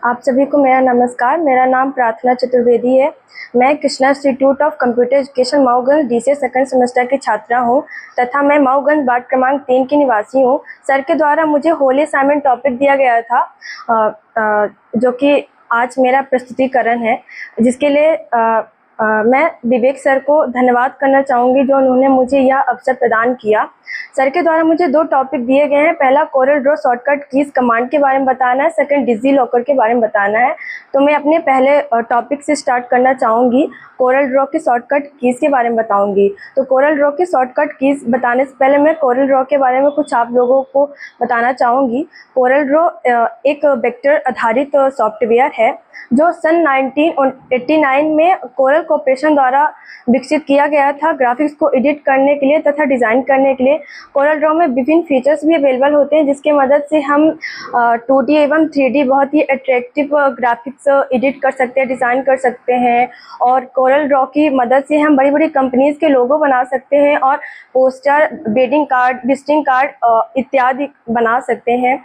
आप सभी को मेरा नमस्कार। मेरा नाम प्रार्थना चतुर्वेदी है। मैं Krishna institute of computer education Mauganj DCA second semester की छात्रा हूं तथा मैं माऊगंज वार्ड क्रमांक 3 की निवासी हूं। सर के द्वारा मुझे होली असाइनमेंट टॉपिक दिया गया था जो कि आज मेरा प्रस्तुतिकरण है, जिसके लिए मैं विवेक सर को धन्यवाद करना चाहूँगी जो उन्होंने मुझे यह अवसर प्रदान किया। सर के द्वारा मुझे 2 टॉपिक दिए गए हैं। पहला Corel Draw shortcut keys command के बारे में बताना है, सेकंड डिजी लॉकर के बारे में बताना है। तो मैं अपने पहले टॉपिक से स्टार्ट करना चाहूँगी। कोरल ड्रॉ के शॉर्टकट कीज के बारे में बताऊँगी। तो कोरल ड्रॉ के शॉर्टकट कीज बताने से पहले मैं कोरल ड्रॉ के बारे में कुछ आप लोगों को बताना चाहूँगी। कोरल ड्रॉ एक वेक्टर आधारित सॉफ्टवेयर है जो सन 1989 में कोरल कॉर्पोरेशन द्वारा विकसित किया गया था ग्राफिक्स को एडिट करने के लिए तथा डिज़ाइन करने के लिए। कोरल ड्रॉ में विभिन्न फीचर्स भी अवेलेबल होते हैं जिसके मदद से हम 2D एवं 3D बहुत ही अट्रैक्टिव ग्राफिक्स एडिट कर सकते हैं, डिज़ाइन कर सकते हैं। और कोरल ड्रॉ की मदद से हम बड़ी बड़ी कंपनीज़ के लोगो बना सकते हैं और poster, wedding card, visiting card इत्यादि बना सकते हैं।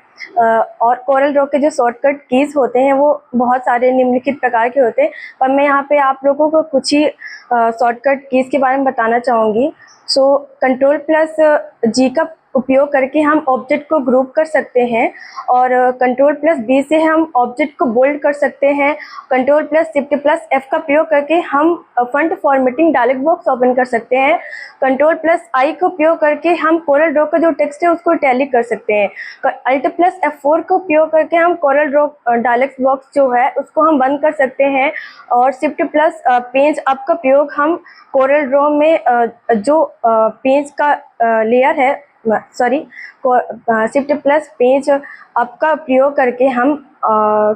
और कोरल ड्रॉ के जो शॉर्टकट कीज़ होते हैं वो बहुत सारे निम्नलिखित प्रकार के होते हैं, पर मैं यहाँ पे आप लोगों को कुछ ही शॉर्टकट कीज़ के बारे में बताना चाहूँगी। सो Ctrl+G का उपयोग करके हम ऑब्जेक्ट को ग्रुप कर सकते हैं और Ctrl+B से हम ऑब्जेक्ट को बोल्ड कर सकते हैं। Ctrl+Shift+F का प्रयोग करके हम font formatting dialog box open कर सकते हैं। Ctrl+I का उपयोग करके हम कोरल ड्रॉ का जो टेक्स्ट है उसको इटैलिक कर सकते हैं। Alt+F4 का उपयोग करके हम कोरल ड्रॉ डायलॉग बॉक्स जो है उसको हम बंद कर सकते हैं। और Shift+पेज अप का प्रयोग हम कोरल ड्रॉ में जो पेज का लेयर है Shift+पेज अप का प्रयोग करके हम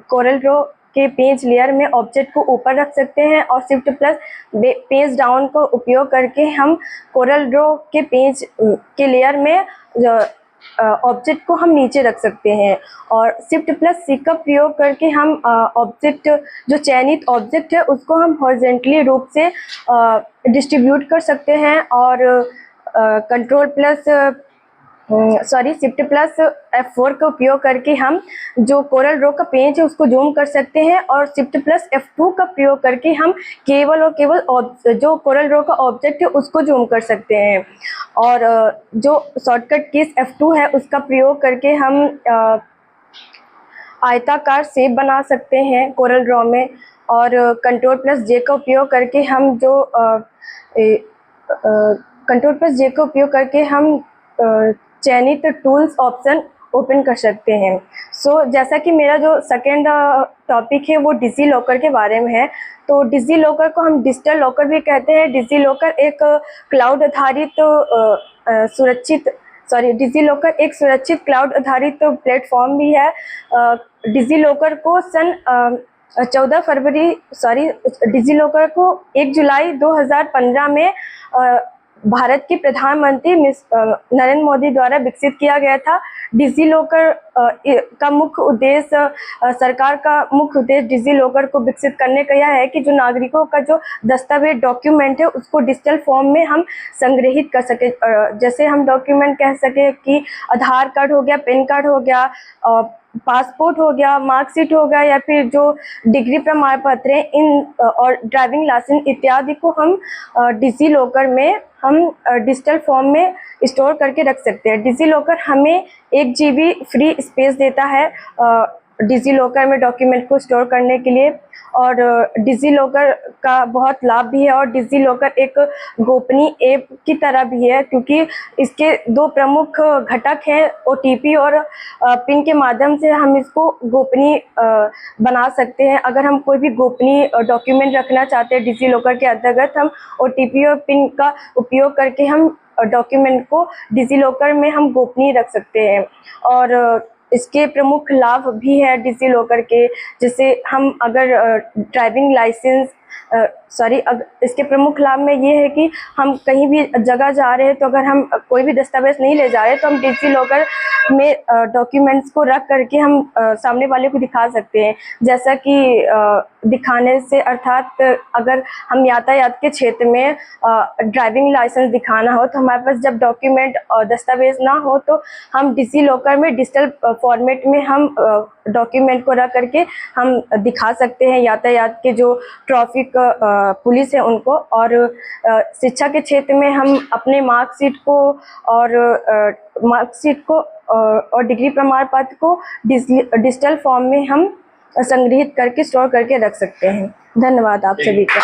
कोरल ड्रॉ के पेज लेयर में ऑब्जेक्ट को ऊपर रख सकते हैं और Shift+पेज डाउन का उपयोग करके हम कोरल ड्रॉ के पेज के लेयर में ऑब्जेक्ट को हम नीचे रख सकते हैं। और Shift+C का प्रयोग करके हम ऑब्जेक्ट जो चयनित ऑब्जेक्ट है उसको हम हॉरिजॉन्टली रूप से डिस्ट्रीब्यूट कर सकते हैं। और Shift+F4 का उपयोग करके हम जो कोरल ड्रॉ का पेज है उसको जूम कर सकते हैं और Shift+F2 का प्रयोग करके हम केवल और केवल जो कोरल ड्रॉ का ऑब्जेक्ट है उसको जूम कर सकते हैं। और जो शॉर्टकट कीज F2 है उसका प्रयोग करके हम आयताकार शेप बना सकते हैं कोरल ड्रॉ में। और Ctrl+J का उपयोग करके हम जो Ctrl+J का उपयोग करके हम चयनित टूल्स ऑप्शन ओपन कर सकते हैं। जैसा कि मेरा जो सेकेंड टॉपिक है वो डिजी लॉकर के बारे में है। तो डिजी लॉकर को हम डिजिटल लॉकर भी कहते हैं। डिजी लॉकर एक क्लाउड आधारित डिजी लॉकर एक सुरक्षित क्लाउड आधारित प्लेटफॉर्म भी है। डिजी लॉकर को डिजी लॉकर को 1 जुलाई 2015 में भारत के प्रधानमंत्री नरेंद्र मोदी द्वारा विकसित किया गया था। डिजी लॉकर का मुख्य उद्देश्य सरकार का मुख्य उद्देश्य डिजी लॉकर को विकसित करने का यह है कि जो नागरिकों का जो दस्तावेज डॉक्यूमेंट है उसको डिजिटल फॉर्म में हम संग्रहित कर सके। जैसे हम डॉक्यूमेंट कह सके कि आधार कार्ड हो गया, पैन कार्ड हो गया, पासपोर्ट हो गया, मार्कशीट हो गया या फिर जो डिग्री प्रमाण पत्र है और ड्राइविंग लाइसेंस इत्यादि को हम डिजी लॉकर में हम डिजिटल फॉर्म में स्टोर करके रख सकते हैं। डिजी लॉकर हमें 1 GB फ्री स्पेस देता है डिजी लॉकर में डॉक्यूमेंट को स्टोर करने के लिए। और डिजी लॉकर का बहुत लाभ भी है और डिजी लॉकर एक गोपनीय ऐप की तरह भी है क्योंकि इसके 2 प्रमुख घटक हैं, OTP और पिन के माध्यम से हम इसको गोपनीय बना सकते हैं। अगर हम कोई भी गोपनीय डॉक्यूमेंट रखना चाहते हैं डिजी लॉकर के अंतर्गत हम OTP और पिन का उपयोग करके हम डॉक्यूमेंट को डिजी लॉकर में हम गोपनीय रख सकते हैं। और इसके प्रमुख लाभ भी है डिजी लॉकर के, जैसे हम अगर ड्राइविंग लाइसेंस इसके प्रमुख लाभ में ये है कि हम कहीं भी जगह जा रहे हैं तो अगर हम कोई भी दस्तावेज नहीं ले जा रहे तो हम डिजी लॉकर में डॉक्यूमेंट्स को रख करके हम सामने वाले को दिखा सकते हैं। जैसा कि दिखाने से, अर्थात अगर हम यातायात के क्षेत्र में ड्राइविंग लाइसेंस दिखाना हो तो हमारे पास जब डॉक्यूमेंट और दस्तावेज ना हो तो हम डिजी लॉकर में डिजिटल फॉर्मेट में हम डॉक्यूमेंट को रख करके हम दिखा सकते हैं यातायात के जो ट्रैफिक पुलिस है उनको। और शिक्षा के क्षेत्र में हम अपने मार्कशीट को और डिग्री प्रमाण पत्र को डिजिटल फॉर्म में हम संग्रहित करके स्टोर करके रख सकते हैं। धन्यवाद आप सभी का।